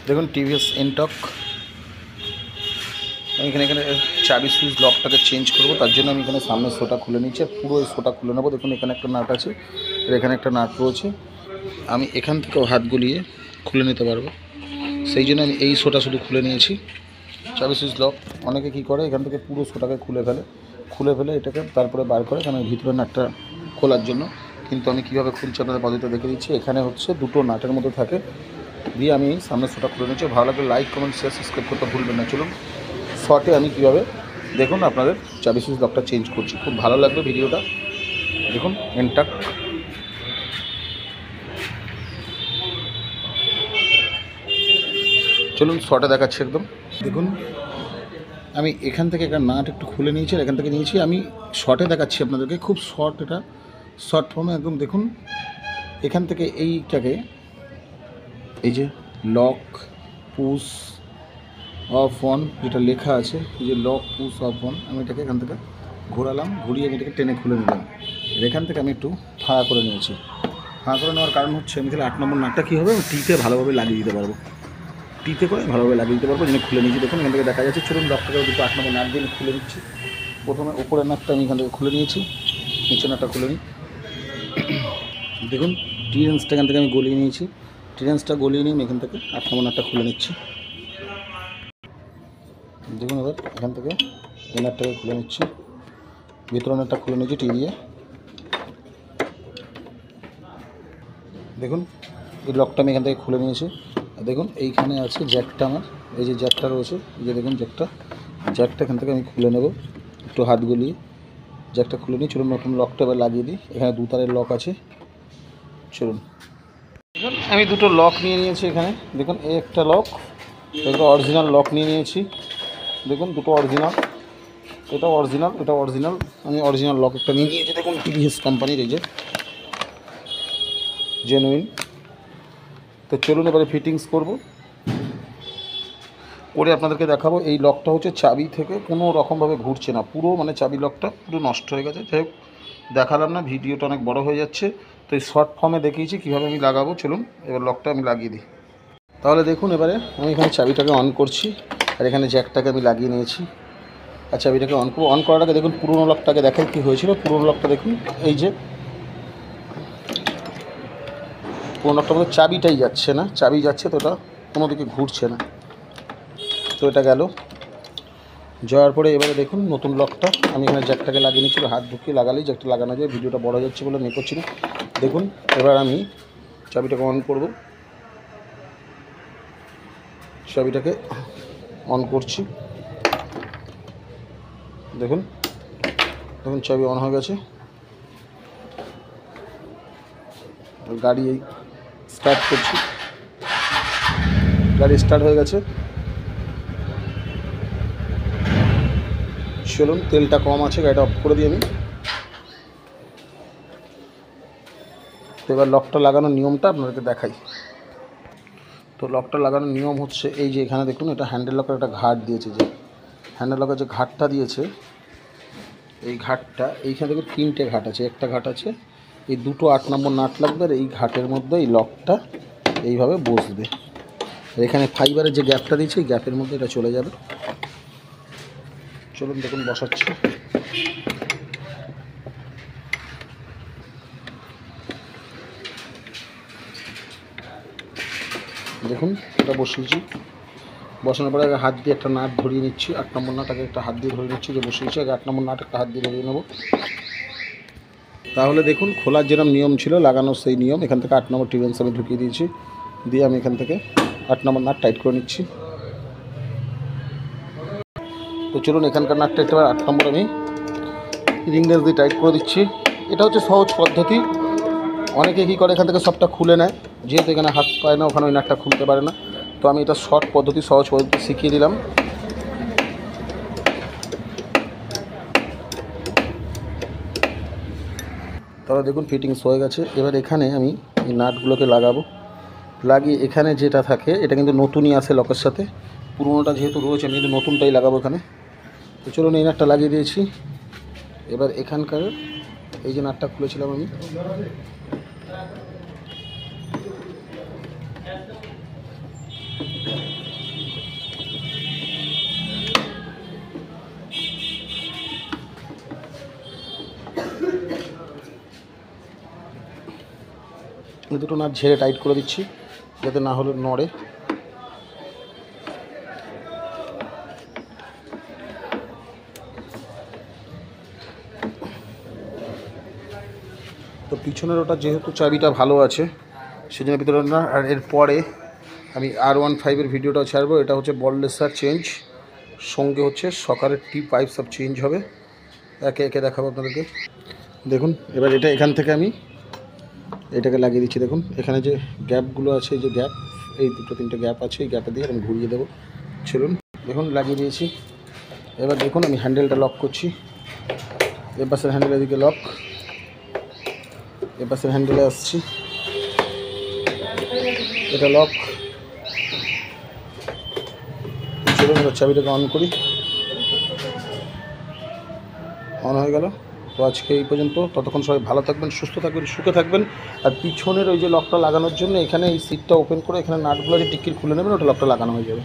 দেখুন TVS Ntorq. আমি এখানে চাবি সুইচ লকটাকে চেঞ্জ করব, তার জন্য আমি এখানে সামনের শোটা খুলে নিচ্ছি, পুরো এই শোটা খুলে নেবো। দেখুন এখানে একটা নাট আছে, আর এখানে একটা নাট রয়েছে। আমি এখান থেকেও হাত গুলিয়ে খুলে নিতে পারবো, সেই জন্য আমি এই শোটা শুধু খুলে নিয়েছি। চাবি সুইচ লক অনেকে কী করে, এখান থেকে পুরো শোটাকে খুলে ফেলে এটাকে তারপরে বার করে, কারণ ভিতরে নাটটা খোলার জন্য। কিন্তু আমি কীভাবে খুলছি আপনাদের পদ্ধতিটা দেখে দিচ্ছি। এখানে হচ্ছে দুটো নাটের মতো থাকে, দিয়ে আমি সামনের শোটা খুলে নিচ্ছি। ভালো লাগলে লাইক কমেন্ট শেয়ার সাবস্ক্রাইব করতে ভুলবেন না। চলুন শর্টে আমি কীভাবে দেখুন আপনাদের চাবি সুইচ লকটা চেঞ্জ করছি, খুব ভালো লাগবে ভিডিওটা দেখুন। এনটক চলুন শর্টে দেখাচ্ছি একদম। দেখুন আমি এখান থেকে একটা নাট একটু খুলে নিয়েছি, আর এখান থেকে নিয়েছি। আমি শর্টে দেখাচ্ছি আপনাদেরকে, খুব শর্ট, এটা শর্ট ফর্মে একদম। দেখুন এখান থেকে এইটাকে, এই যে লক পুশ অফ অন যেটা লেখা আছে, এই যে লক পুশ অফ অন, আমি এটাকে এখান থেকে ঘোরালাম, ঘুরিয়ে আমি এটাকে টেনে খুলে নিলাম। এখান থেকে আমি একটু ফাঁকা করে নিয়েছি। ফাঁকা করে নেওয়ার কারণ হচ্ছে আমি তাহলে 8 নম্বর নাটটা কী হবে, টিতে ভালোভাবে লাগিয়ে দিতে পারবো, টিতে করে ভালোভাবে লাগিয়ে দিতে পারবো। যেন খুলে নিয়েছি, দেখুন এখান থেকে দেখা যাচ্ছে। চলুন লকটাকে দুটো 8 নম্বর নাট দিয়ে খুলে নিচ্ছি। প্রথমে উপরের নাটটা আমি এখান থেকে খুলে নিয়েছি, নিচের নাটটা খুলে নিই। দেখুন টিরেন্সটা এখান থেকে আমি গলিয়ে নিয়েছি, টিরেন্সটা গলিয়ে নিয়ে আমি এখান থেকে 8 নম্বর নাটটা খুলে নিচ্ছি। দেখুন এবার এখান থেকে এই নাটটাকে খুলে নিচ্ছি, ভিতরের নাটটা খুলে নিচ্ছি টি দিয়ে। দেখুন এই লকটা আমি এখান থেকে খুলে নিয়েছি। আর দেখুন এইখানে আছে জ্যাকটা, আমার এই যে জ্যাকটা রয়েছে, এই যে দেখুন জ্যাকটা এখান থেকে আমি খুলে নেব একটু হাত গলিয়ে। জ্যাকটা খুলে নিই। চলুন নতুন লকটা এবার লাগিয়ে দিই। এখানে 2 তারের লক আছে। চলুন দেখুন আমি দুটো লক নিয়ে নিয়েছি এখানে। দেখুন এই একটা লক, এটা অরিজিনাল লক নিয়ে নিয়েছি। দেখুন দুটো অরিজিনাল, এটা অরিজিনাল। আমি অরিজিনাল লক একটা নিয়ে নিয়েছি। দেখুন টিভিএস কোম্পানির, এই যে জেনুইন। তো চলুন এবারে ফিটিংস করে আপনাদেরকে দেখাবো। এই লকটা হচ্ছে চাবি থেকে কোনো রকমভাবে ঘুরছে না, পুরো মানে চাবি লকটা পুরো নষ্ট হয়ে গেছে। যাই হোক দেখালাম না, ভিডিওটা অনেক বড় হয়ে যাচ্ছে। তো এই শর্ট ফর্মে দেখিয়েছি কীভাবে আমি লাগাবো। চলুন এবার লকটা আমি লাগিয়ে দিই। তাহলে দেখুন এবারে আমি এখানে চাবিটাকে অন করছি, আর এখানে জ্যাকটাকে আমি লাগিয়ে নিয়েছি। আর চাবিটাকে অন করবো। অন করার আগে দেখুন পুরোনো লকটাকে দেখাই কী হয়েছিল। পুরোনো লকটা দেখুন, এই যে পুরোনো লকটা মধ্যে চাবিটাই যাচ্ছে না, চাবি যাচ্ছে তো ওটা কোনো দিকে ঘুরছে না। তো এটা গেল যাওয়ার পরে এবারে দেখুন নতুন লকটা আমি এখানে জ্যাকটাকে লাগিয়ে নিচ্ছি। হাত ঢুকিয়ে লাগালেই জ্যাকটা লাগানো যায়। ভিডিওটা বড় যাচ্ছে বলে নিয়ে করছি না। দেখুন এবার আমি চাবিটাকে অন করব, চাবিটাকে অন করছি। দেখুন চাবি অন হয়ে গেছে। গাড়ি স্টার্ট করছি, গাড়ি স্টার্ট হয়ে গেছে। চলুন তেলটা কম আছে, গাড়িটা অফ করে দিই আমি। তো এবার লকটা লাগানোর নিয়মটা আপনাদেরকে দেখাই। তো লকটা লাগানোর নিয়ম হচ্ছে এই যে এখানে দেখুন, এটা হ্যান্ডেল লকের একটা ঘাট দিয়েছে, যে হ্যান্ডেল লকের যে ঘাটটা দিয়েছে, এই ঘাটটা এইখানে দেখুন 3টে ঘাট আছে। একটা ঘাট আছে, এই দুটো 8 নম্বর নাট লাগবে, আর এই ঘাটের মধ্যে এই লকটা এইভাবে বসবে। আর এখানে ফাইবারের যে গ্যাপটা দিয়েছে, এই গ্যাপের মধ্যে এটা চলে যাবে। চলুন দেখুন বসাচ্ছি। দেখুন এটা বসিয়েছি, বসানোর পরে আগে হাত দিয়ে একটা নাট ধরিয়ে নিচ্ছি। 8 নম্বর নাট আগে একটা হাত দিয়ে ধরে নিচ্ছি, যে বসিয়েছি। আগে 8 নম্বর নাট একটা হাত দিয়ে ধরিয়ে নেব। তাহলে দেখুন খোলার যেরকম নিয়ম ছিল লাগানোর সেই নিয়ম। এখান থেকে 8 নম্বর টিভেন্স আমি ঢুকিয়ে দিয়েছি, দিয়ে আমি এখান থেকে 8 নম্বর নাট টাইট করে নিচ্ছি। তো চলুন এখানকার নাটটা একটা 8 নম্বর আমি রিংলেস দিয়ে টাইট করে দিচ্ছি। এটা হচ্ছে সহজ পদ্ধতি। অনেকে কী করে, এখান থেকে সবটা খুলে নেয়, যেহেতু এখানে হাত পায় না, ওখানে ওই নাটটা খুলতে পারে না। তো আমি এটা শর্ট পদ্ধতি, সহজ পদ্ধতি শিখিয়ে দিলাম। তাহলে দেখুন ফিটিংস হয়ে গেছে। এবার এখানে আমি এই নাটগুলোকে লাগাবো। লাগিয়ে এখানে যেটা থাকে এটা কিন্তু নতুনই আসে লকের সাথে, পুরোনোটা যেহেতু রয়েছে আমি কিন্তু নতুনটাই লাগাবো এখানে। তো চলুন এই নাটটা লাগিয়ে দিয়েছি। এবার এখানকার এই যে নাটটা খুলেছিলাম আমি, এই দুটো নাট ঝেড়ে টাইট করে দিচ্ছি যাতে না হলে নড়ে। তো পিছনের ওটা যেহেতু চাবিটা ভালো আছে সেজন্য ভিতরে না। আর এরপরে আমি R15-এর ভিডিওটা ছাড়বো। এটা হচ্ছে বললেসার চেঞ্জ, সঙ্গে হচ্ছে সকারের T5 সব চেঞ্জ হবে, একে একে দেখাবো আপনাদেরকে। দেখুন এবার এটা এখান থেকে আমি এটাকে লাগিয়ে দিচ্ছি। দেখুন এখানে যে গ্যাপগুলো আছে, এই যে গ্যাপ, এই দুটো তিনটে গ্যাপ আছে, এই গ্যাপে দিয়ে আমি ঘুরিয়ে দেবো। চলুন দেখুন লাগিয়ে দিয়েছি। এবার দেখুন আমি হ্যান্ডেলটা লক করছি। এ পাশের হ্যান্ডেল এদিকে লক, এ পাশের হ্যান্ডেলে আসছি, এটা লক। চলুন এবার চাবিটাকে অন করি। অন হয়ে গেল। তো আজকে এই পর্যন্ত। ততক্ষণ সবাই ভালো থাকবেন, সুস্থ থাকবেন, সুখে থাকবেন। আর পিছনের ওই যে লকটা লাগানোর জন্য এখানে এই সিটটা ওপেন করে এখানে নাটগুলো যে টিকিট খুলে নেবেন, ওটা লকটা লাগানো হয়ে যাবে।